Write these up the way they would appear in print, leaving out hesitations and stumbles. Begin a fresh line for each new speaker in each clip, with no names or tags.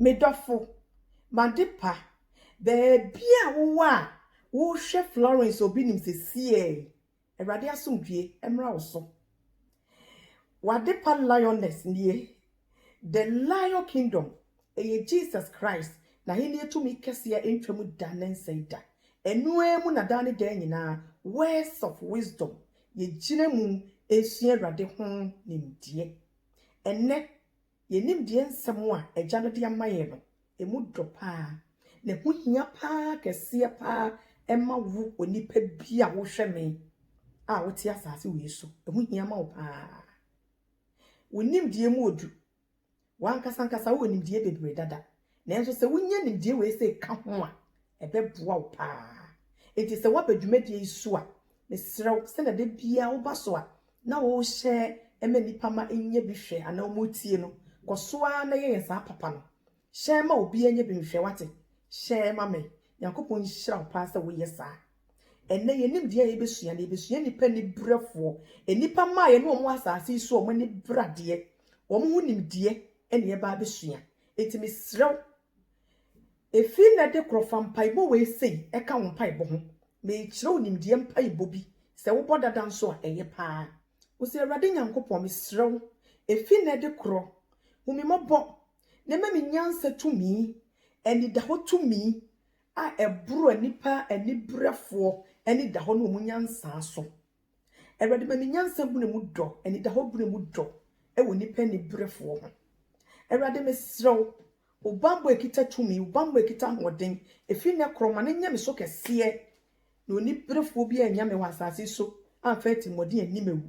Medofo, Mandepa, baby, wo chef Florence obinim se sie. Erade asomdue emra oso. Wadepa lioness nie. The Lion Kingdom, Jesus Christ, na hini etumi kese entwemu da nenseda. Enu na dane da nyina words of wisdom. Ye gina mu esua Erade ho nimdie. Enne ye nimdie nsem a agya no de amaye no. Emu dropa. Ne ho hia pa kese pa emma wu onipa bia wo hwe me. A wote asase we so. Ehu hia ma wo pa. Wo nimdie mu odu. Wankasankasa wo nimdie bebre dada. Nanso se wonya nimdie we se ka ho a ebeboa wo pa. Enti se wabadwumadie isu a mesrew se na de bia wo baso a na wo hye nipa ma enye bi hwe ana wo tie no koso a na ye nsa papa no hye ma obi enye bi hwe wate hye ma me yakopon hyira wo pa se wo yesa enne ye nimdie ye besua na besua nipa ni brefo enipa ma ye no mo asase isu o mo ni brade o mo hu nimdie ene ye ba besua enti mesrew efi na de krofam paibo we sei eka wo paibo ho me kire nimdie mpaibo bi se wo bodada nso a eye pa wo se Erade Nyankopon mesrew efi na de kro humi mobo ne ma nyansa tumi eni da ho tumi a eburu anipa ani brefo eni da ho no mu nyansa so Erade ma nyansa bu ne mu do eni da ho bu ne mu do e wo nipa ni brefo ho Erade mesrew Obambo ekita tumi, obambo ekita hoden, efi ne kroma ne nyame so kese na oni brefo bi anyame wasase so amfa timodi animewu.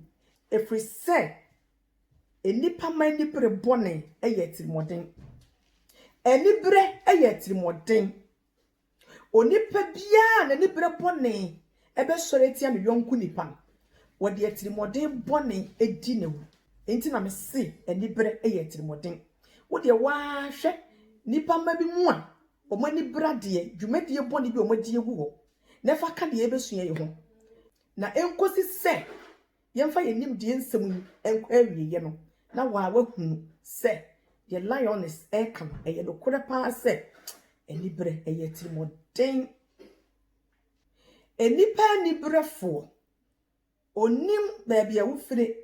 Efri se enipa man ni bre bone eye timodin. Enibre eye timodin. Onipa bia na ni bre bone ebe sore tia ne yonku nipa. Wode timodin bone edi newu. Enti na me se enibre eye timodin. Wode wa hwe nipa ma bi mu a omani brade dwumadie boni bi omadi egu ho na fa ka de ebesua ye ho na enkosi se yemfa yenimdie nsem enkwa awiye no na wa wahunu se ye lioness ekam eye no kore pa se enibre eye timoden enipa ni brefo onim ba bia wo fire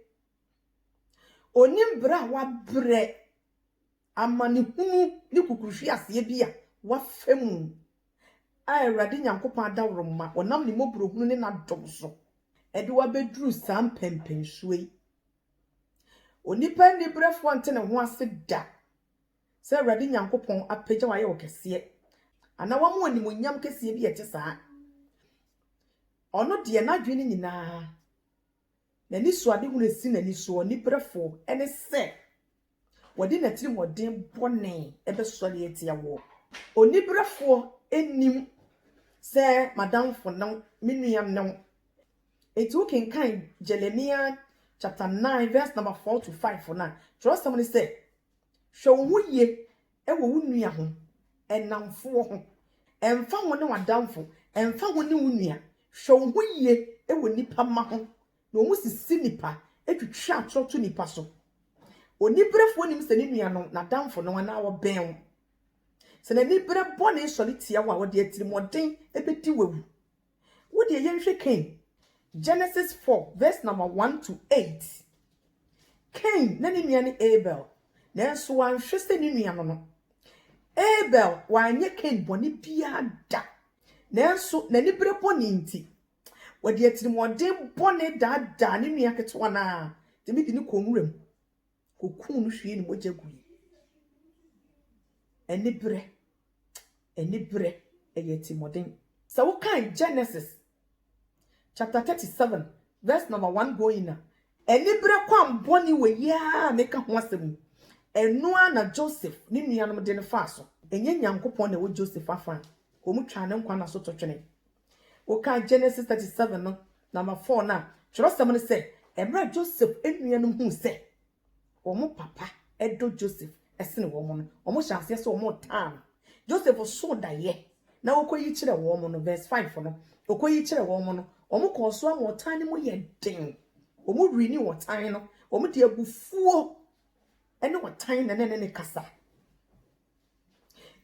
onim bra wa bre amani hunu ni kukuhwi ase bia wafemu a Erade Nyankopon adawroma onam ni mobro hunu ne na dom so ede wa beduru sam pempensuei onipa ni brefo ante ne ho ase da se Erade Nyankopon apagya waye okese ana wa mu animonyam kese bi ete saa ono de na dwene nyina na ni so ade hunu esi na ni so ni brefo ene se wodi na tiri modin bone ebe sori etia wo onibrefo enim se madam for now minuam now etu kan Jeremiah chapter 9 verse number 4 to 5 for now trust somebody say hwe wo ye e wo nua ho enamfo ho emfa ho ne wadamfo emfa ho ne nua hwe wo ye e wo nipa ma ho na omu sisi nipa etwetwa atroto nipa so onibrefo nim se ne nua no na damfo no na wo ben se na nibre bone sori tia wa wode atirimodin ebedi wawu wode yenhwe Cain Genesis 4 verse number 1 to 8 Cain na ne nua ne Abel na so wan hwe se ne nua no Abel wanye Cain bone bia da na so na nibre bone nti wode atirimodin bone da ne nua ketwa na temi di ne konwuram kokun no hwie ni moja gui enibre eye timodin so we kan Genesis chapter 37 verse number 1 going na enibre kwam boni we ya meka ho asem enu na Joseph ni nuanom de ne fa so enye Nyankopon na wo Joseph afa ko mu twa ne nkwa na so totwene we kan Genesis 37 no number 4 na twrosem ne se emra Joseph enuanom hu se omo papa edo Joseph esene wo mo no omo chance so omo tam Joseph so da ye na okoyi kire wo mo no verse 5 no okoyi kire wo mo no omo ko so am otan ne mo ye den omo rini wotan no omo de abufuo ene wotan ne kasa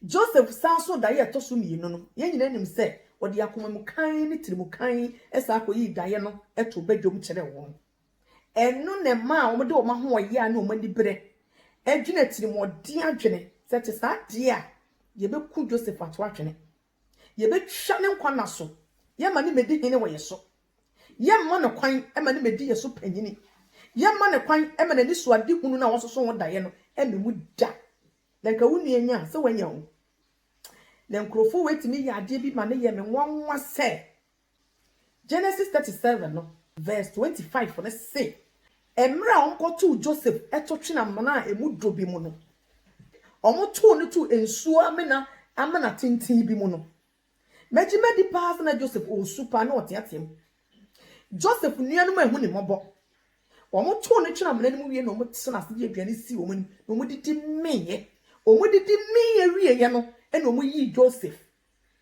Joseph sanso da ye to so mienu no ye nyina nim se odi akoma mu kan ni tirimu kan esa akoyi daye no eto badwom kire wo enu ne ma wo de wo ma ho ye a na wo mani bere adwene tirimu odi adwene se te sa de a ye beku Joseph ato adwene ye betwa ne nkwa na so ye ma ne medi hene wo ye so ye ma ne kwan e ma ne medi ye so panyini ye ma ne kwan e ma ne so ade hunu na wo so so wo daye no e me mu da lenka wunu enya se wanya wo le nkrofo wetimi ya ade bi ma ne ye me nwanwa se Genesis 37 no verse 25 for the say emra onko to Joseph etotwe na mona emu dobi mu no omoto no to ensuo amena tintin bi mu no mejime di pass na Joseph o super na otiatem Joseph nuanum ehu ne mobo omoto no twena mena mu wie no omotena ase di aduane si wo mu no omodidi meye wie ye no ena omoyi Joseph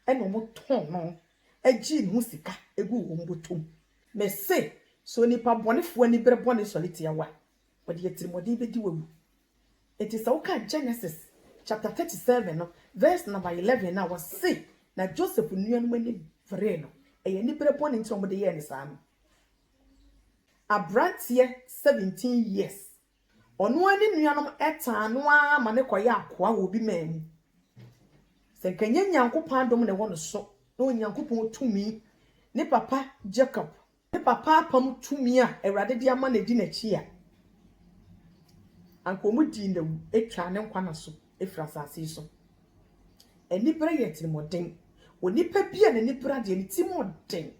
ena omoton no agi ne hu sika egu wo mbotom me se so nipa bonefo ani bere bone solitia wa wode yetirimode bedi wawu eti sa uka Genesis chapter 37 no verse number 11 na was say na Joseph nuanu mani vre no eye ni bere bone nti omode ye ne saa abrantie 17 years ono ani nuanom eta no a ma ne koya akoa wo bi man se kanya nyankopon dom ne wono so no nyankopon tumi ne papa Jacob ne papa pam tumi a Awurade de ama na di na chi a anko mu di na etwa ne nkwa na so efra sase so enipere yetirimoden onipa bia na nipera de nitimoden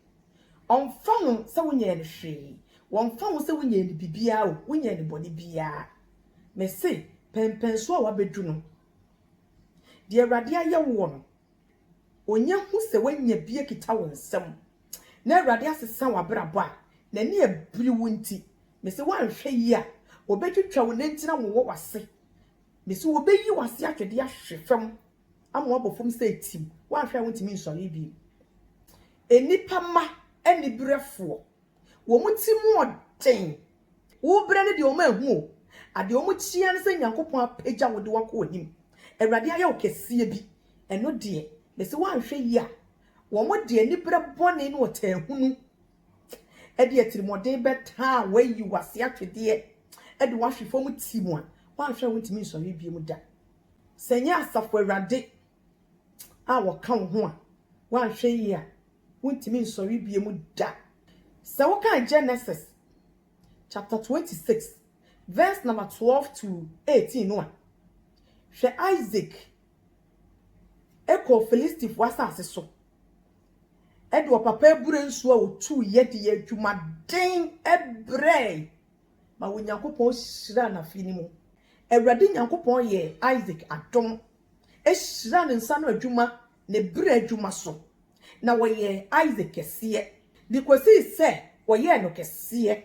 onfa ho se wonya ne hwe wonfa ho se wonya ne bibia o wonya ne bode bia me se pempenso a wabedu no de Awurade aye wo no onya hu se wonya bia kita wo nsem na Awurade asesa wabrabo a na ne abiri wonti me se wanhwe yi a obetwetwa wo nantina wo wase me se obeyi wase atwede ahwe fam ama wabofom se etim wanhwe wontimi nsore bi enipa ma eni brefo wo mutimu oden wo bre ne de o ma hu o ade o mutia ne se Nyankopon apagya wo de wako onim Awurade aye wo kese bi eno de me se wanhwe yi a wo mo de eni bre bone ne o ta hunu e de atirimode beta wayi wase atwede e de wahwe fom timu a wanhwe wontimi nsore bi mu da senya asafo Awurade a wo ka wo ho a wanhwe yi a wontimi nsore bi mu da so we can Genesis chapter 26 verse number 12 to 18 no hwe Isaac eko Philistif wasase so edo papa ebure nso a otu yede ye adwuma den ebre ma wonyankopon hyira na fini mu Awurade nyankopon ye Isaac adom ehyira ne nsa no adwuma ne bre adwuma so na wo ye Isaac kese dikosi se wo ye no kese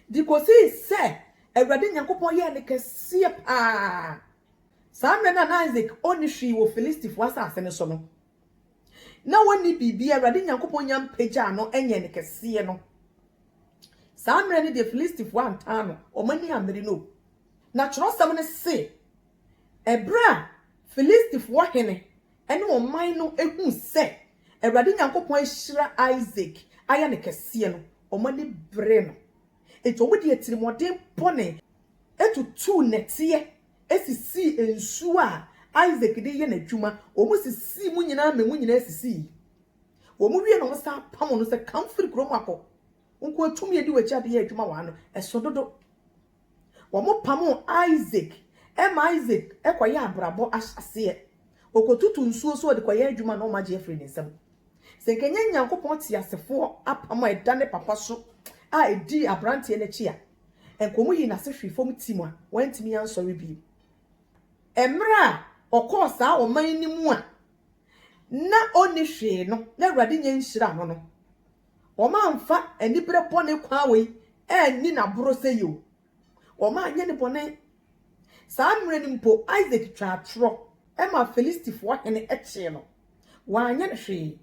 dikosi se Awurade nyankopon ye ne kese pa Samuel na Isaac onihwi wo Philistif wasase ne so no na woni bibia Awurade nyankopon nyam pagya no enye ne kese no Samuel ne de Philistif wan tano o mani amere no na trosam ne se ebra Philistif wo hene ene o man no ehu se Awurade nyankopon hyira Isaac aya ne kese no o mani bre no eto wodi atirimode bone etutu netie esisi ensu a Isaac de ye n'adwuma o mu sisi mu nyina me mu nyina esisi o mu wie no sa pam no se kamfiri krom akọ nko atumi edi wachi ade ye adwuma wa no esododo wo mu pam Isaac Isaac ekoye abrabo asase okotutu nsuo so de koye adwuma no ma je afri ne nsam se kenye Nyankopon ti asefo apam edane papa so a edi abrante na chi a enkomu yi na se hwifom timu a wantimi ansori bi emra okosa o man ni mu a na oni hwe no na Awurade nya nhyira no no o ma mfa anibre bone kwa we ani na boro se yo o ma anya ne bone sa amre ni mpo Isaac twa tro ema Philistif wo hene eche no wa anya ne hwe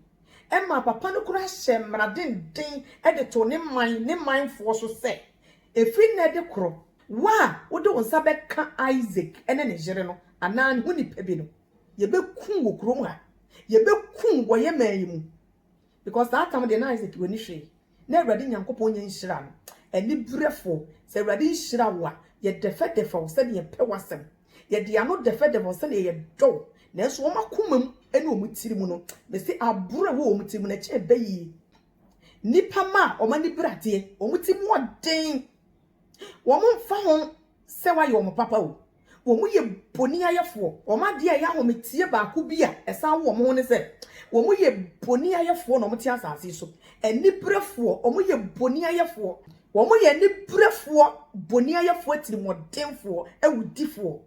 ema papa no kura hye mraden den de to ne man fo so se efri na de kro wa wo de wonsa be ka Isaac ene ne jere no anan hu ni pebi no ye be kun wo krom ha ye be kun wo ye man mu because that time the night it woni hwe na Awurade Nyankopon nya nhira no eni brefo se Awurade nhira wo a ye defo se ne ye pe wasem ye de ano defo se ne ye do na so wo makomam ene o mutiri mu no me se abura wo o mutiri mu na che bayi nipa ma o mani brade o mutiri mu oden wo mo mfa ho se wa ye o papa o wo mo ye boni ayefo o ma de ya ho metie ba ko bi a esa wo mo ne se wo mo ye boni ayefo no mo ti asase so eni brefo o mo ye boni ayefo wo mo ye ni brefo boni ayefo atiri modenfo awudifo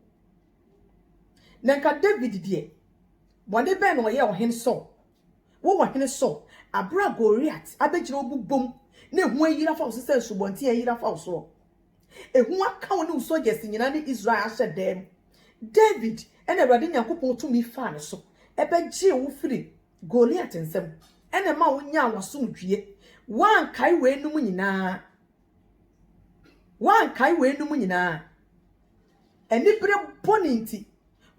na nka David die bone be no ye ohen so wo ohen so abra Goliath abegire obubom na ehu ayira fa so se subonti ayira fa so ehu aka wo ne soldiers nyina ne Israel ahye dem David ene Awurade Nyankopon tumi fa ne so ebegye wo firi Goliath nsem ene ma wo nya wasomdwie wan kai we enum nyina eni bre boninti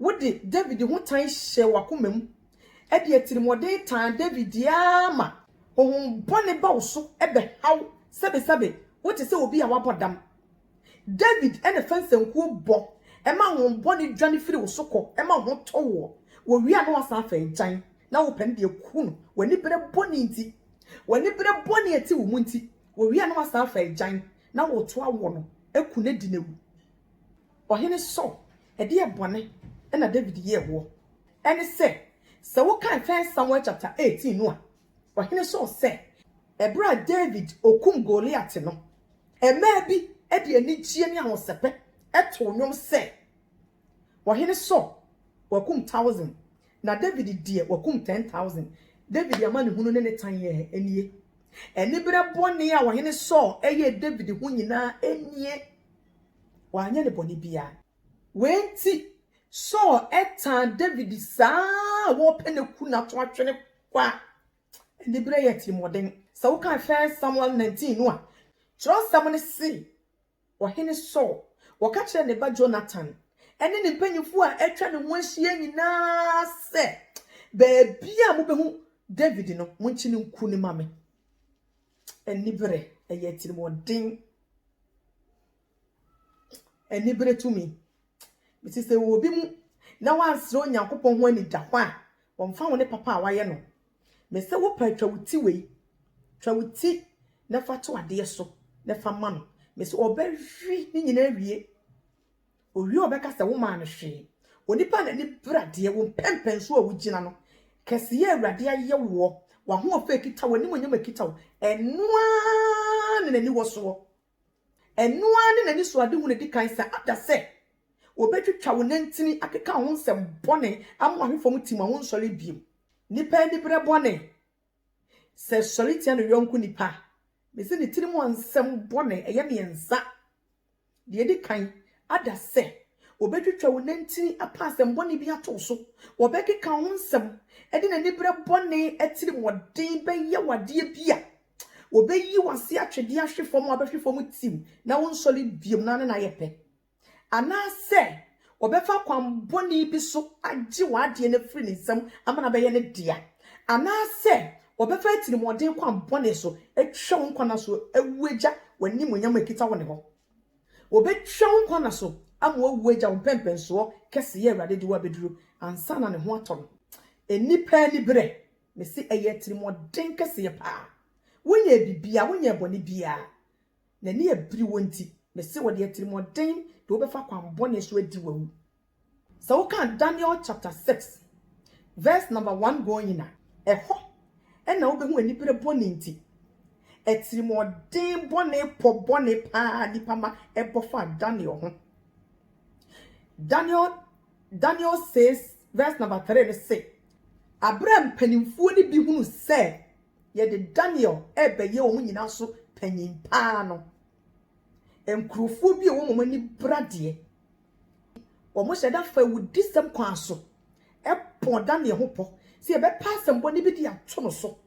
wode David ho tan hye wakomam e de atirimode tan David ama ohun bone ba wo so ebe haw sebe wote se obi a wabodam David ene fansankuo bo e ma ho bone dwane firi wo so ko e ma ho towo wo wi a no wasa fa enjan na wo pen de ku no wani bre boninti wani bre bone ati wo munti wo wi a no wasa fa enjan na wo to awo no eku ne dinewu ohene so e de bone ena David ye wo ene se wo kan first Samuel chapter 18 no a ohene so se ebra David okum Goliath no ema bi e de anigie ne ahosepe eto nwom se ohene so wakum 1000 na David die wakum 10,000 David amane hunu ne tan ye enie eni bre bone a ohene so eye David hu nyina enie wanya ne bone bia wenti so etan David saa wo pene ku na to atwene kwa eni bre ye timoden so kan first Samuel 19 no a trust someone see ohene so waka kire ne ba Jonathan ene ne mpanyimfo a etwa ne ho ahia nyina se bebia mo behu David no munchi ne nku ne mame eni bre eye timoden eni bre tumi biti se wo bi mu na wansro Nyankopon ho ani da kwa womfa wo ne papa a waye no me se wo pa twawuti wei twawuti na fa to ade so na fa ma no me se obehwi ni nyina wie owi obeka se wo ma no hwe onipa na ni brade wo pempen so a wo gina no kese ye Awurade aye wo wa ho ofa kita wo ni monyam kita wo enua ne nani wo so enua ne nani so ade hu ne di kan sa ada se obetwitwa wo nantini akeka ho nsem bone amwa hwefom tim ho nsole biem nipa ni bre bone se solitia no yonku nipa me se ni tirim nsem bone eye ne ensa de di kan ada se obetwitwa wo nantini apasem bone bi ato so obekeka ho nsem ede na ni bre bone etirim woden be ye wade bia obeyi wase atwede ahwefom abehwefom tim na wo nsole biem na na yepe ana se obefa kwamboni bi so agi wade na firi ne nsam amana be ye ne dia ana se obefa tirimode kwamboni so etwe nkwana so awueja wani monyam ekita woni ho obetwe nkwana so amwo awueja wompempen so kese ye Awurade diwa beduru ansa na ne ho ato enipa ni bre me si eye tirimode kese ye pa wonya bibia wonya boni bia na ne abiri wonti me si wode tirimode do befa kwamboni so adi wawu so we can Daniel chapter 6 verse number 1 going na eho ena wo behu anibere boni nti etirimodin boni po boni pa nipa ma ebofa Daniel ho Daniel says verse number 3 ne say Abraham panimfuo ni bi hunu se ye de Daniel ebeye wo nyina so panyin pa no enkrofo bi wo momani brade omo sheda fa wudi sem kwa so epon Daniel ho po se ebe pasem boni bi di ato no so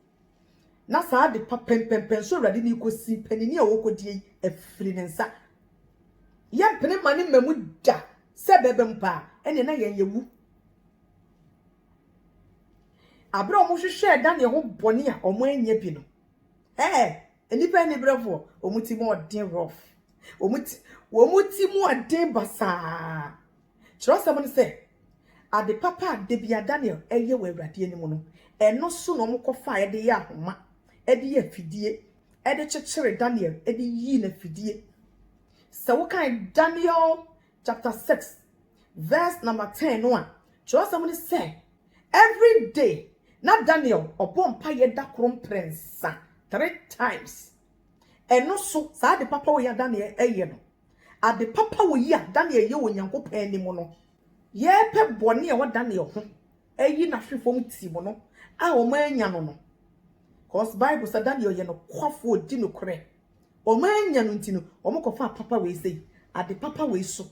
na saa de pa pempempen so Awurade ni kosi panini a wokodi afiri ne nsa ye pene mane mamu da se bebe mpa ene na yen yewu abra omo hwehwe Daniel ho bone a omo anya bi no enipa ni bravo omuti mo den rough omuti mo den basa chirosam no se ade papa de bia Daniel eye we awrade ani mu no eno so no mkofa ye de ya ahoma ede ya fidie ede chechere Daniel ede yi na fidie so we kan Daniel chapter 6 verse number 10 no a chirosam no se every day na Daniel obompa ye da krom prensa 3 times eno so sa ade papa we ya Daniel eye no ade papa we ya Daniel ye onyankopan ani mu no ye pe bone e wo Daniel ho eyi na hwefom ti mo no a o ma anya no no cause Bible say Daniel ye no kwafo odi no kore o ma anya no ntino o mo kofa papa we sei ade papa we so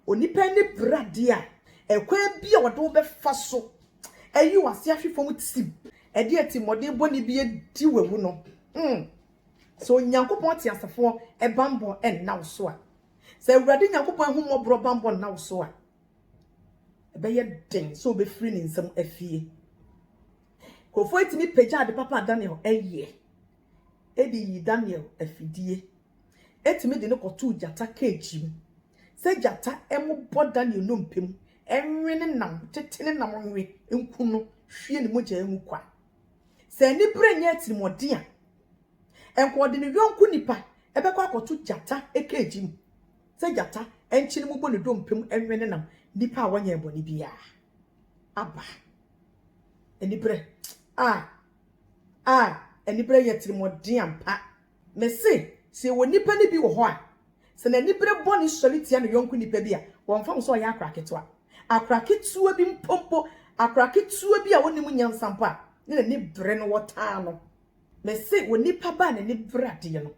onipa ni brade a ekwa bia wo do be fa so eyi wase ahwefom ti e de atimode boni bi di wawu no so nyankopon ti asafo e bambo en na wo so a se awrade nyankopon hu mo bro bambo na wo so a ebeye den so be free ni nsam afie kofo etimi pagya ade papa Daniel eye edi yi Daniel afidie etimi de no koto jata kejim se jata emu bo Daniel no mpem enwene nam tetene nam nwe nku no hwie ne mogya emu kwa se ni brenye atimode a enkode ne yonku nipa ebekwa koto jata ekejim se jata enchine mu bo ne do mpem enwene nam nipa wanya eboni bia aba enibre enibre yetirimoden ampa me se wonipa ni bi wo ho a se na enibre boni solitia no yonku nipa bia wonfam so ya akraketua akraketua bi mpompo akraketua bi a wonim nyansampa ne ni bre no wota no me se wonipa ba na ni brade no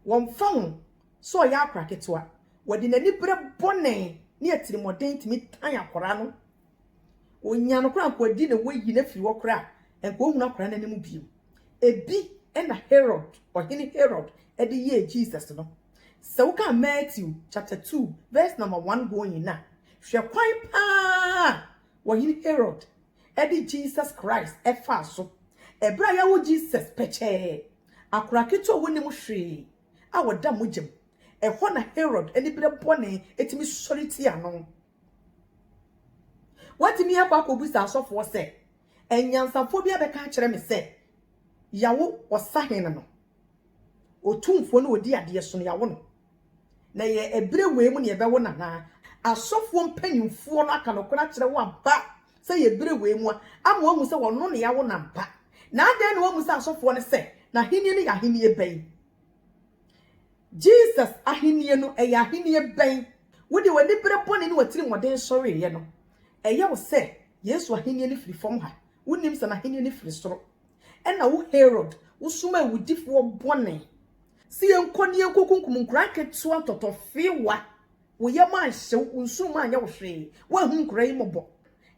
wonfam so ya akraketua wodi na ni bre boni ni atirimoden timi tan akora no onya no kra kwadi na woyi na firi wokra enko ohunu akora na nemu biom ebi na Herod ohini Herod ede ye Jesus no so ka Matthew chapter 2 verse number 1 going na hwe kwan pa wohini Herod ede Jesus Christ efa so ebra ya wo Jesus peche akora keto wonim hwe a woda mogyem ehọ na Herod eni bre bone etimi soliti ano what me akwa kobusa asofo se enyansafo bia be ka kire me se yawo osahen no otumfo no odi ade so no yawo no na ye ebre weemu ne ye bewo na asofo mpanyimfo no aka no kora kire wo aba se ye ebre weemu ama ohu se wono ne yawo na mpa na adan ne ohu se asofo ne se na henie ne ya henie ben Jesus ahenie no eya ahenie ben wodi wani bre bone ne watiri moden sori ye no eya wo se Yesu ahenie ne firi fom ha wonim se na ahenie ne firi soro ena wo Herod wo suma wudifo bone si enkoni enkokunkum nkura ketu atotofewa wo yema ahye unsuma anya wo hwe wo hu nkura yi mobo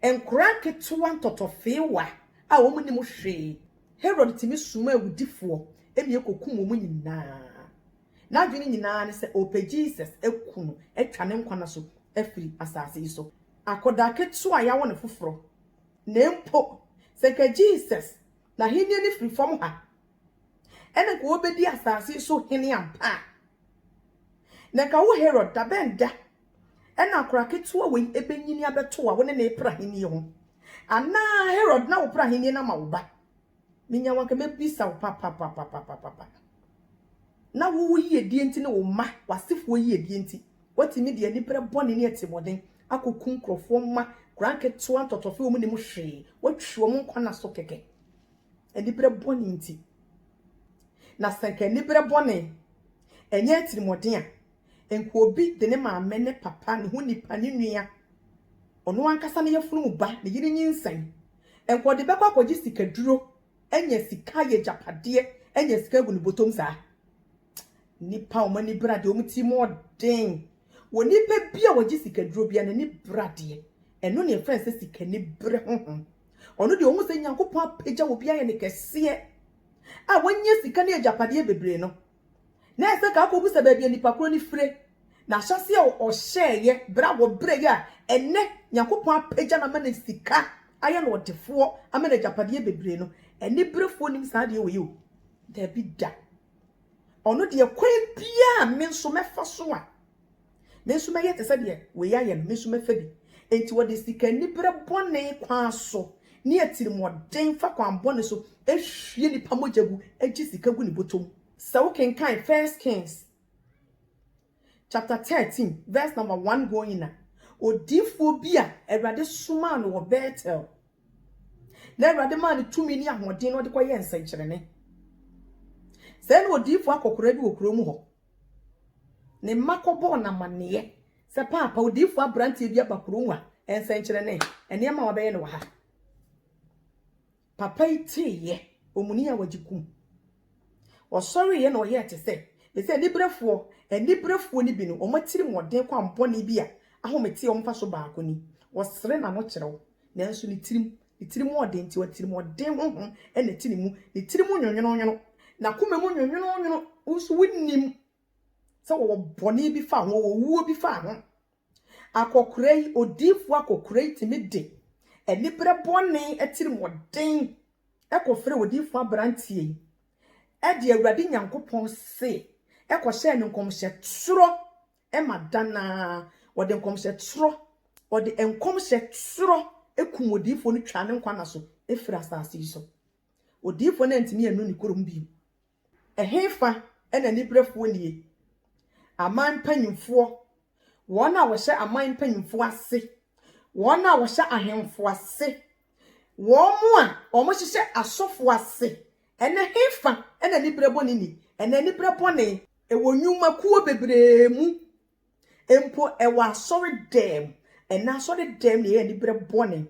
enkura ketu atotofewa a wo munim hwe Herod timi suma wudifo emi ekokum wo mu nyina na adwene nyina ne se ope Jesus ekunu etwa ne nkwana so afiri asase yi so akoda ketu a yawo ne foforo na mpo se ka Jesus na henie ne firi fom ha ene ko obedi asase so hene ampa na ka wo Herod da benda ena akora ketu a we ebenyini abeto a wone na epra henie ho ana Herod na wo pra henie na mawuba minya wanka mebisa wo papa na wo yi edie nti ne wo ma wasefo yi edie nti watimi de ani pre bone ne etimoden akokun krofo ma kranketo antotofe wo mu ne mu hwe watwe wo nkwana so keke ani pre bone nti na sanka ni pre bone enye etimoden a enko obi de ne maame ne papa ne ho nipa ne nua ono ankasa ne yefunu ba ne yiri nyinsan enko de bekwa kwaji sikaduro enye sika ye japade enye sika gu ne botom saa nipa o mani brade o mti modern woni pe bia waji sikaduro bia ne ni brade eno ne friend se sika ni bre honhon ono de o mu se nyankopon apagya wo bia ye ne kese a wonye sika ne japade bebre no na ese ka ko bu se ba bia nipa kro ni fire na hyase o hyeye bra wo bre ya ene nyankopon apagya na ma ne sika aya no defo amana japade bebre no eni brefo nim sa de we yo da bi da ono de kwan bia me nso mefa so a me nso me yete se de we ya ye me nso mefa bi enti wo de sika ni bre bone kwa so ni atiri moden fa kwan bone so ehwie ni pamojagu agi sika gu ni botom sa wo kenkan First Kings chapter 13 verse number 1 going na odifo bia Ewrade suma no wo Bethel na Ewrade ma ne tumi ni ahoden no de koye nsankyerene se na odifo akokora bi wokro mu ho ne makobo na maneye se papa odifo abrante bi abakro mu a nsankyerene ene ma wabeye ne wa ha papa itiye omuni a wagikum osori ye na oye ate se nibrefo ni bi no omatiri moden kwa mbone bi a ahomete omfa so baako ni wosere na no kyerɛw nanso ni tirim oden ti watiri moden honhom ene tini mu ni tirim nwonwono na kuma mu nwonwono usu winnim se wo bone bi fa ho wo wuo bi fa ho akokorei odifo akokorei timide enibre bone etiri moden ekofre odifo abrantie ede Ewrade Nyankopɔn se ekohye ne nkomhye tsoro emadana wode nkomhye tsoro wode enkomhye tsoro ekum odifo no twa ne nkwa na so efira asase so odifo na ntimi anu ni korom bi ehefa ena nibrefo nie aman panyimfo wona wo hye aman panyimfo ase wona wo hye ahemfo ase wo mu a omo hye asofo ase ene hefa ena nibrebo ni ena nibrebo ne ewo nyuma kuo bebre mu empo ewa asori dem ena asori dem ne nibrebo ne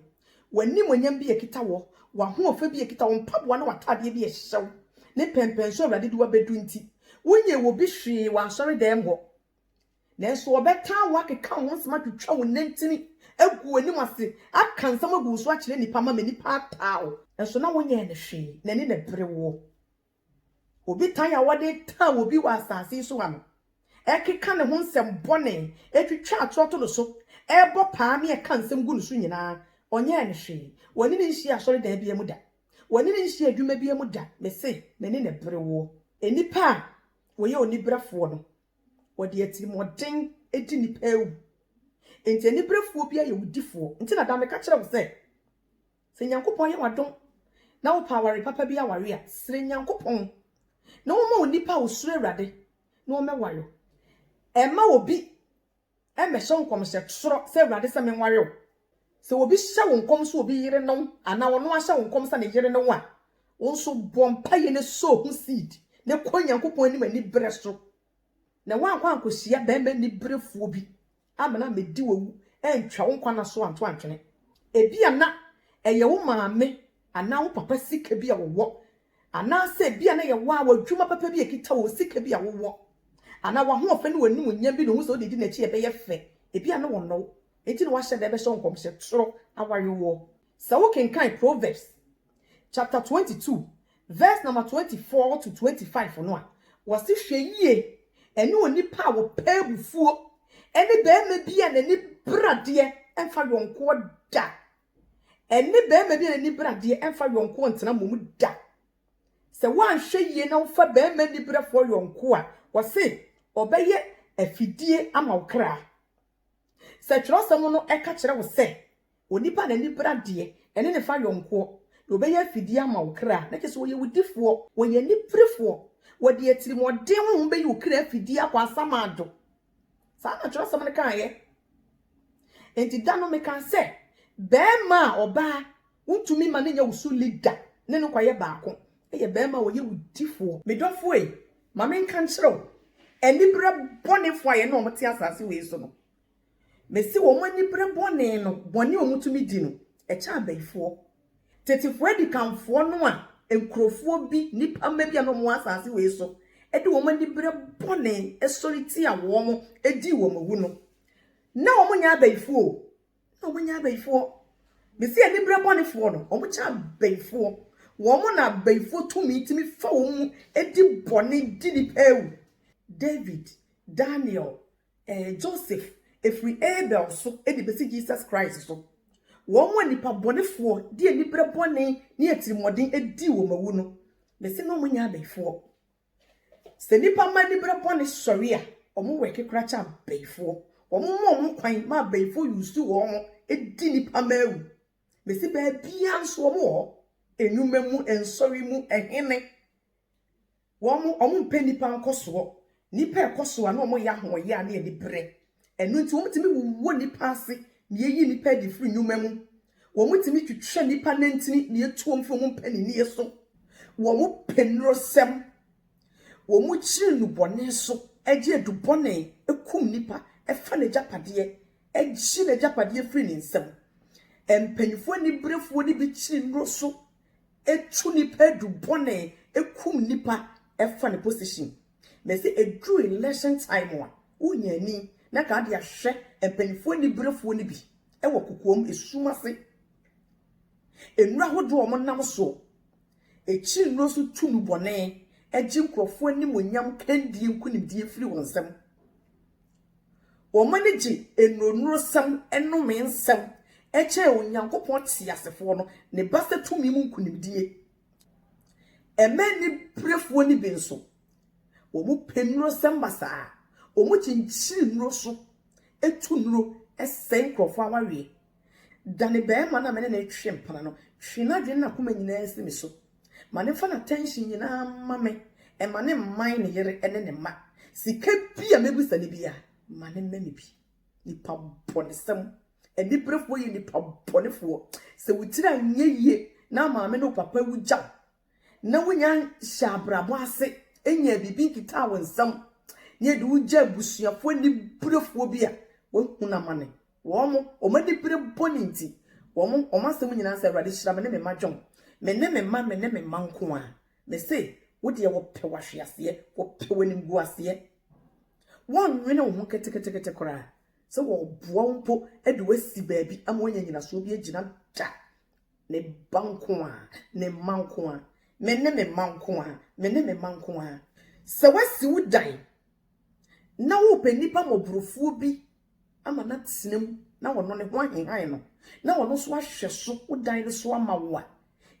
wani monyam bi ekita wo wa ho ofa bi ekita wo mpaboa na watade bi ehyew ne pempen so Ewrade duwa bedu nti wonye wo bi hwe wa asori dem ho nanso obeta wa keka ho nsema twetwa wo nantini egu ani mase aka nsama gu so akire nipa ma nipa atao enso na wonye ne hwe na ni na brewo obi tan ya wade ta obi wa asase so ano ekeka ne ho nsem bone etwetwa atoto no so ebo paame e kan nsem gu no so nyina onye ne hwe woni ne nhia asori da bia mu da woni ne nhia adwuma bia mu da me se na ni na brewo enipa wo ye onibrafo no wode atiri moden edi nipa ewu enti enibrafo bia ye wudifo enti na da me ka kire wo se Nyankopɔn ye wadom na wo paware papa bia ware a sire Nyankopɔn na wo ma onipa osuro Ewrade na wo meware ema obi emehye nkomhye tsoro se Ewrade se menware o se obi hye wo nkom so obi yire no ana wo no ahye wo nkom sa ne yire no a wo nso bompa ye ne so hu seed ne ko Nyankopɔn ani mani bre so na wankwa ankosia bembe ni brefuo bi amana medi wawu entwa wo nkwa na so anto antwene ebi ana eye wo maame ana wo papa sika bi a wo ana se bia na ye wa wadwuma papa bi ekita wo sika bi a wo ana wa ho ofa ne wani munya bi no hu so de di na chi e be ye fe e bia na wo no enti no wa hye de be so nkom hye toro aware wo sa wo kenkan Proverbs chapter 22 verse number 24 to 25 no a wasi hwe yie ene onipa wo pabufuo ene be ma bia na ni brade emfa yonko da ene be ma bia na ni brade emfa yonko ntena mom da se wan hwe yie na ufa be ma ni brafo yonko a wose obeye afidie ama ukra se twrosem no eka kire wo se onipa na ni brade ene ne fa yonko na obeye afidie ama ukra na kese wo ye wudifo wo ye ni brefo wo de atiri modin ho be ye ukra afidie akwa samado sa na twrosem ne kan ye enti dano me kan se be ma oba untumi ma ne nya usu leader ne no kwaye baako eye be ma wo ye wudifo medofo e ma men kan kire enibra bone fo aye no mte asase we so no mesi wo manibra bone no bone o mutumi di no e cha abaifo tetifo edi kanfo no a enkrofo bi nipa ma bia no mo asase we so edi wo manibra bone esoriti a wo mo edi wo mawu no na wo nya abaifo na wo nya abaifo mesi enibra bone fo no o mo cha abaifo wo mo na abaifo tumi timi fa wo mu edi bone di ni pewu David, Daniel, Joseph, Efri Abel so edi besi Jesus Christ so Woman nipa bonefo, dear nipra bonny, near Timodin, a deal woman. The same woman ya before. Senipa ma nipra bonny sorry, or more work a cratcher before, or more quite my before you still warm a dinipa meru. The see baby answer more, a new memu and sorry mu and henne. One penny pound coswo, nipa coswa no more yahoo ya near the bread. And no to me won't passy. Ye ni pe di free new memu. Wo mutimi twetwe nipa nantini ne etuom fo mu pani ne so. Wo mu penrosem. Wo mu chiri nu bone so. Eje edu bone ekum nipa efa ne japade eji ne japade free ne nsem. Empanifo ni brefo ni bi chiri nro so. Etu nipa edu bone ekum nipa efa ne position. Me say edu election time one. Unya ni na ka de ahwe empanifo ni brefo ni bi ewo kokoom esumase enura hodo o monam so echi nro so tunu bone eji nkrofo ani monyam kandi nkunimdie firi wonsem o manage enonuro sam enome nsem eche onyankopon tiasefo no ne basa tumi mu nkunimdie emeni brefo ni bi nso wo mu penuro sam basa omu chinchiri nro so etu nro esen krofo awawe dane be ma na mene na etwe mpana no hwina dwen na koma nyina esi mi so ma ne fa na tension nyina ma me e ma ne man ne yere ene ne ma sika bia mebusa ne bia ma ne mami bi nipa bonesem eni brefo yi nipa bonefo se wutira nyeye na ma me no papa wugya na wonya shabrabo ase enya bibi kita wonsam nye de ugya busuafo ni brefo bia wo hunamane wo omadi bre boninti wo omasem nyina se awrade hyira me ne me madwon me ne me ma nko a me se wo de wo pe wahwease wo pe wani guase won nwene wo ketekete kora se wo boa mpo e de wasi baabi ama wonya nyina so bi agina da ne banko a ne manko a me ne me manko a se wasi wo dan na wo pe nipa mobrofo bi ama na tsinem na wono ne ho ahenhan no na wono so ahwe so wo dan ne so ama wo a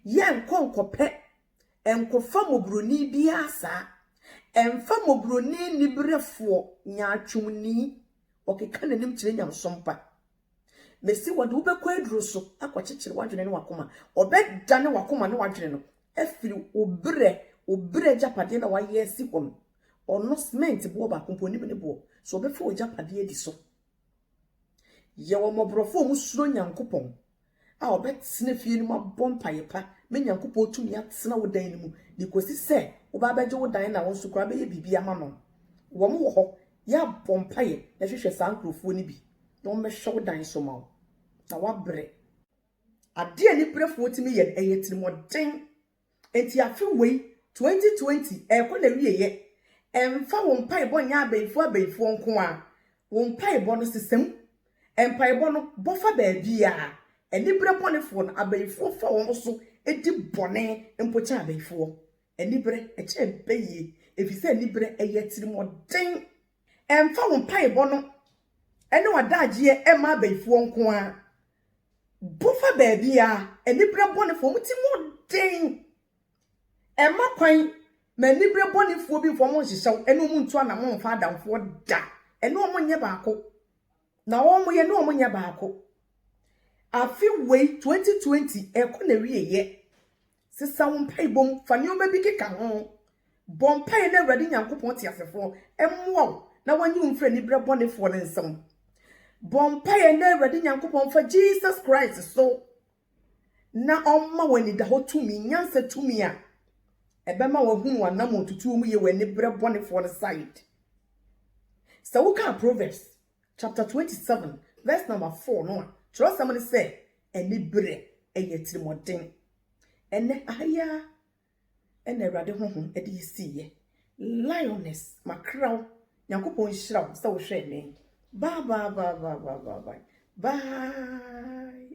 ye nkonkope enkofa mobroni bi asa emfa mobroni ni brefo nya atwumni okeka nanim kire nyamsompa mesi wode wo bekọ aduro so akọkyekyere wadwene ne wakoma obeda ne wakoma ne wadwene no afiri obre japade na waye si kom ono cement bo ba komponi ne bo so obefa ojapade edi so ye wo mobrofo mu suro nyankopon a obetene fie ni mabompa yepa me nyankopon tumi atena wo dan ni mu dikosi se wo ba beje wo dan na wo sukura be ye bibia ma no wo mo wo ho ya bompa ye na hwehwe sankrofo ni bi no me hwe dan so ma na wabre ade ani brefo timi ye eyetirimoden enti afi wei 2020 ekọ na wiye emfa wo mpaebo nya abeifo nko a wo mpaebo no sesem empaebo no bofa baabi a eni bre bonefo no abeifo fa wo so edi bone empocha abeifo eni bre eche beye efise eni bre eyetirimoden emfa wo mpaebo no ene wadagie ema abeifo nko a bofa baabi a eni bre bonefo mutimo den ema kwan mani bre bonifo bi fo mo hyehyɛw ene mu ntu ana mo mfa adamfo da ene omo nye baako na omo ye ne omo nye baako afi wei 2020 ekọ na wieye sisa wo mpai bom fa ne oba bi keka ho bom pai na awrade nyankopon te asefo emwo na wanyi umfre ni bre bonifo ne nsem bom pai na awrade nyankopon fa Jesus Christ so na omma wani da ho tumi nyansa tumi a ebema wa hunu wanam otutu mu ye wani bre bonifo the side so we can Proverbs chapter 27 verse number 4 no trust somebody say eni bre eyetirimoden ene aya ene awrade honhom ede yesiye lioness makraw yakopon hyiraw so wo hwe me bye